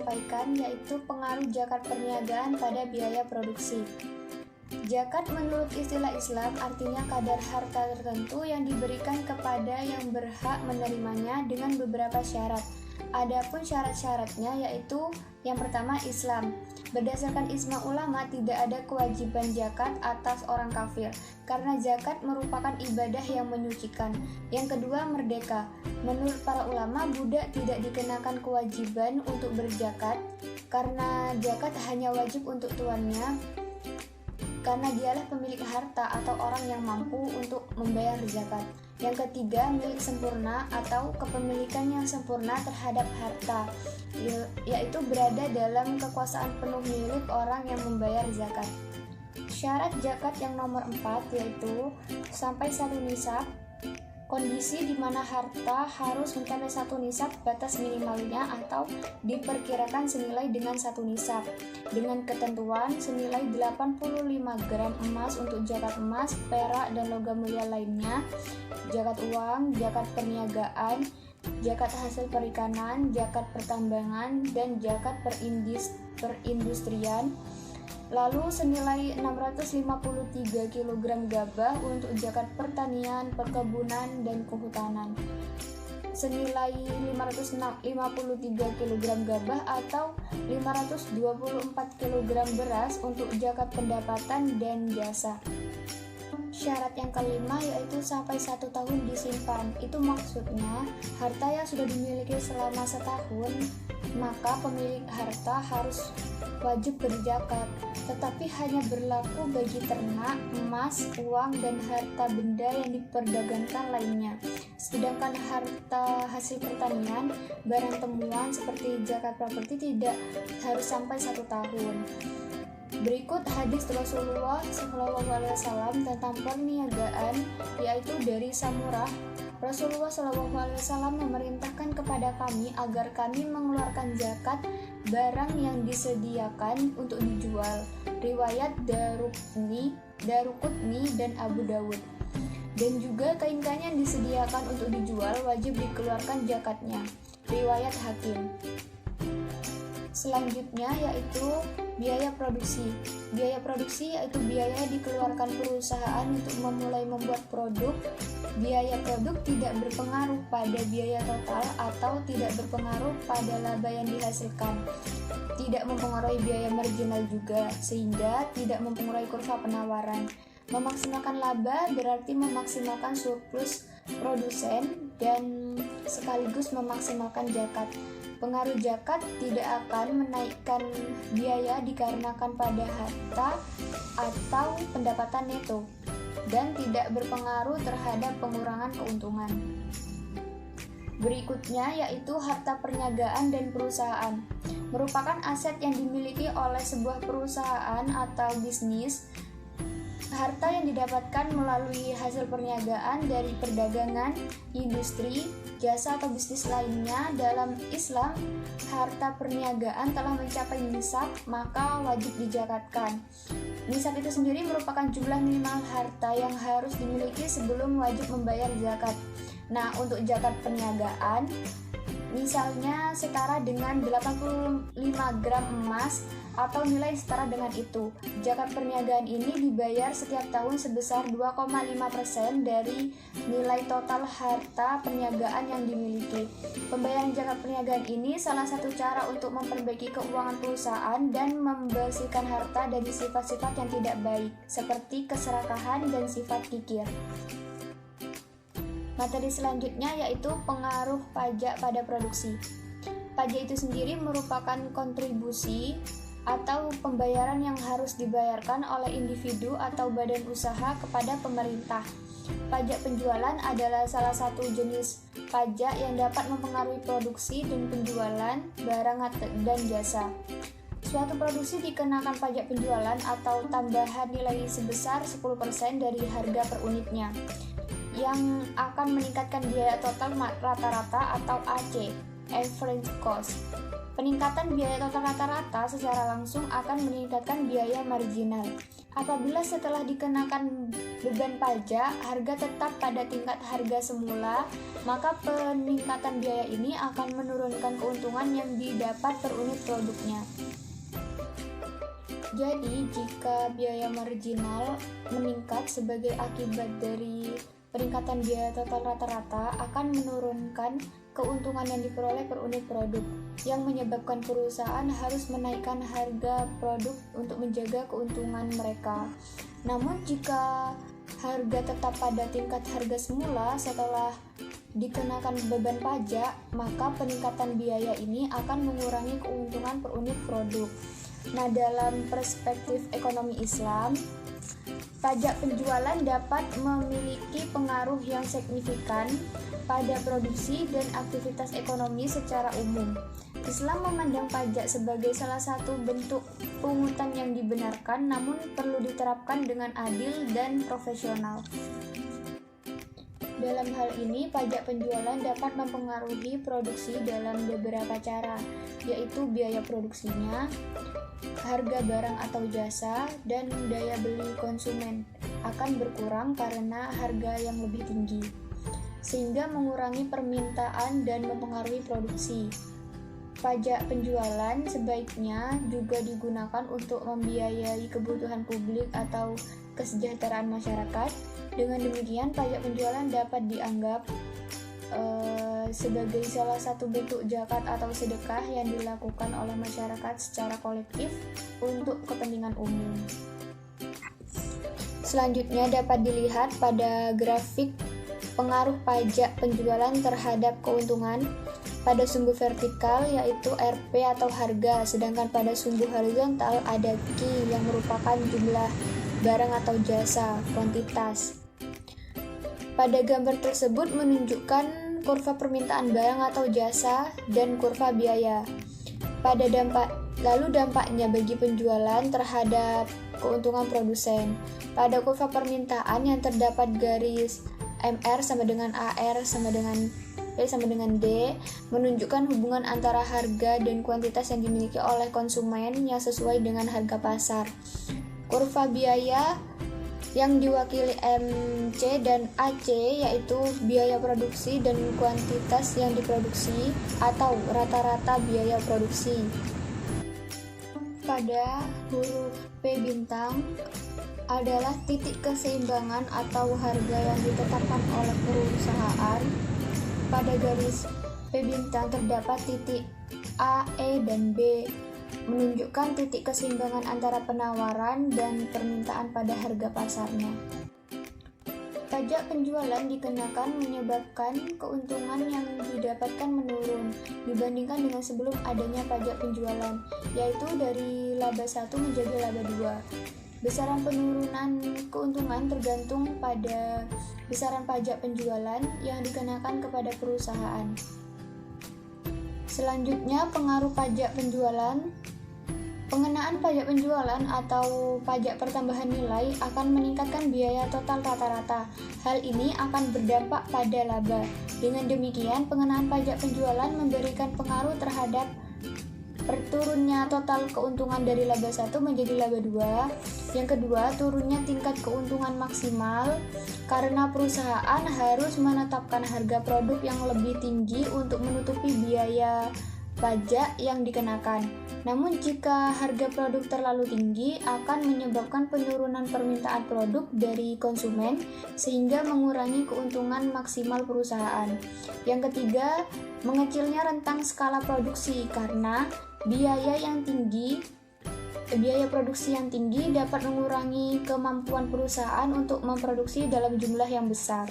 sampaikan yaitu pengaruh zakat perniagaan pada biaya produksi. Zakat menurut istilah Islam artinya kadar harta tertentu yang diberikan kepada yang berhak menerimanya dengan beberapa syarat. Adapun syarat-syaratnya yaitu yang pertama Islam. Berdasarkan ijma ulama tidak ada kewajiban zakat atas orang kafir karena zakat merupakan ibadah yang menyucikan. Yang kedua merdeka. Menurut para ulama budak tidak dikenakan kewajiban untuk berzakat karena zakat hanya wajib untuk tuannya karena dialah pemilik harta atau orang yang mampu untuk membayar zakat. Yang ketiga, milik sempurna atau kepemilikan yang sempurna terhadap harta, yaitu berada dalam kekuasaan penuh milik orang yang membayar zakat. Syarat zakat yang nomor 4 yaitu sampai 1 nisab. Kondisi di mana harta harus mencapai 1 nisab batas minimalnya atau diperkirakan senilai dengan 1 nisab dengan ketentuan senilai 85 gram emas untuk zakat emas, perak, dan logam mulia lainnya, zakat uang, zakat perniagaan, zakat hasil perikanan, zakat pertambangan, dan zakat perindustrian. Lalu senilai 653 kg gabah untuk zakat pertanian, perkebunan, dan kehutanan. Senilai 553 kg gabah atau 524 kg beras untuk zakat pendapatan dan jasa. Syarat yang kelima yaitu sampai 1 tahun disimpan. Itu maksudnya harta yang sudah dimiliki selama setahun, maka pemilik harta harus wajib berzakat, tetapi hanya berlaku bagi ternak, emas, uang, dan harta benda yang diperdagangkan lainnya. Sedangkan harta hasil pertanian, barang temuan seperti zakat properti tidak harus sampai 1 tahun. Berikut hadis Rasulullah SAW tentang perniagaan, yaitu dari Samurah. Rasulullah SAW memerintahkan kepada kami agar kami mengeluarkan zakat barang yang disediakan untuk dijual. Riwayat Daruqutni dan Abu Dawud. Dan juga kain-kain yang disediakan untuk dijual wajib dikeluarkan zakatnya. Riwayat Hakim. Selanjutnya yaitu biaya produksi. Biaya produksi yaitu biaya yang dikeluarkan perusahaan untuk memulai membuat produk. Biaya produk tidak berpengaruh pada biaya total atau tidak berpengaruh pada laba yang dihasilkan. Tidak mempengaruhi biaya marginal juga, sehingga tidak mempengaruhi kurva penawaran. Memaksimalkan laba berarti memaksimalkan surplus produsen dan sekaligus memaksimalkan zakat. Pengaruh zakat tidak akan menaikkan biaya dikarenakan pada harta atau pendapatan neto dan tidak berpengaruh terhadap pengurangan keuntungan. Berikutnya yaitu harta perniagaan dan perusahaan. Merupakan aset yang dimiliki oleh sebuah perusahaan atau bisnis. Harta yang didapatkan melalui hasil perniagaan dari perdagangan, industri, jasa atau bisnis lainnya. Dalam Islam, harta perniagaan telah mencapai nisab, maka wajib dizakatkan. Nisab itu sendiri merupakan jumlah minimal harta yang harus dimiliki sebelum wajib membayar zakat. Nah, untuk zakat perniagaan, misalnya setara dengan 85 gram emas atau nilai setara dengan itu. Zakat perniagaan ini dibayar setiap tahun sebesar 2,5% dari nilai total harta perniagaan yang dimiliki. Pembayaran zakat perniagaan ini salah satu cara untuk memperbaiki keuangan perusahaan dan membersihkan harta dari sifat-sifat yang tidak baik, seperti keserakahan dan sifat kikir. Materi selanjutnya yaitu pengaruh pajak pada produksi. Pajak itu sendiri merupakan kontribusi atau pembayaran yang harus dibayarkan oleh individu atau badan usaha kepada pemerintah. Pajak penjualan adalah salah satu jenis pajak yang dapat mempengaruhi produksi dan penjualan barang dan jasa. Suatu produksi dikenakan pajak penjualan atau tambahan nilai sebesar 10% dari harga per unitnya, yang akan meningkatkan biaya total rata-rata atau AC, average cost. Peningkatan biaya total rata-rata secara langsung akan meningkatkan biaya marginal. Apabila setelah dikenakan beban pajak, harga tetap pada tingkat harga semula, maka peningkatan biaya ini akan menurunkan keuntungan yang didapat per unit produknya. Jadi, jika biaya marginal meningkat sebagai akibat dari peningkatan biaya total rata-rata akan menurunkan keuntungan yang diperoleh per unit produk, yang menyebabkan perusahaan harus menaikkan harga produk untuk menjaga keuntungan mereka. Namun jika harga tetap pada tingkat harga semula setelah dikenakan beban pajak, maka peningkatan biaya ini akan mengurangi keuntungan per unit produk. Nah, dalam perspektif ekonomi Islam, pajak penjualan dapat memiliki pengaruh yang signifikan pada produksi dan aktivitas ekonomi secara umum. Islam memandang pajak sebagai salah satu bentuk pungutan yang dibenarkan, namun perlu diterapkan dengan adil dan profesional. Dalam hal ini, pajak penjualan dapat mempengaruhi produksi dalam beberapa cara, yaitu biaya produksinya, harga barang atau jasa, dan daya beli konsumen akan berkurang karena harga yang lebih tinggi, sehingga mengurangi permintaan dan mempengaruhi produksi. Pajak penjualan sebaiknya juga digunakan untuk membiayai kebutuhan publik atau kesejahteraan masyarakat. Dengan demikian, pajak penjualan dapat dianggap sebagai salah satu bentuk zakat atau sedekah yang dilakukan oleh masyarakat secara kolektif untuk kepentingan umum. Selanjutnya dapat dilihat pada grafik pengaruh pajak penjualan terhadap keuntungan. Pada sumbu vertikal yaitu RP atau harga, sedangkan pada sumbu horizontal ada Q yang merupakan jumlah barang atau jasa, kuantitas. Pada gambar tersebut menunjukkan kurva permintaan barang atau jasa dan kurva biaya. Lalu dampaknya bagi penjualan terhadap keuntungan produsen. Pada kurva permintaan yang terdapat garis MR sama dengan AR sama dengan P sama dengan D, menunjukkan hubungan antara harga dan kuantitas yang dimiliki oleh konsumen yang sesuai dengan harga pasar. Kurva biaya yang diwakili MC dan AC yaitu biaya produksi dan kuantitas yang diproduksi atau rata-rata biaya produksi. Pada huruf P bintang adalah titik keseimbangan atau harga yang ditetapkan oleh perusahaan. Pada garis P bintang terdapat titik A, E, dan B, menunjukkan titik keseimbangan antara penawaran dan permintaan pada harga pasarnya. Pajak penjualan dikenakan menyebabkan keuntungan yang didapatkan menurun dibandingkan dengan sebelum adanya pajak penjualan, yaitu dari laba 1 menjadi laba 2. Besaran penurunan keuntungan tergantung pada besaran pajak penjualan yang dikenakan kepada perusahaan. Selanjutnya, pengaruh pajak penjualan. Pengenaan pajak penjualan atau pajak pertambahan nilai akan meningkatkan biaya total rata-rata. Hal ini akan berdampak pada laba. Dengan demikian, pengenaan pajak penjualan memberikan pengaruh terhadap turunnya total keuntungan dari laba 1 menjadi laba 2. Yang kedua, turunnya tingkat keuntungan maksimal karena perusahaan harus menetapkan harga produk yang lebih tinggi untuk menutupi biaya pajak yang dikenakan. Namun jika harga produk terlalu tinggi akan menyebabkan penurunan permintaan produk dari konsumen sehingga mengurangi keuntungan maksimal perusahaan. Yang ketiga, mengecilnya rentang skala produksi karena biaya produksi yang tinggi dapat mengurangi kemampuan perusahaan untuk memproduksi dalam jumlah yang besar.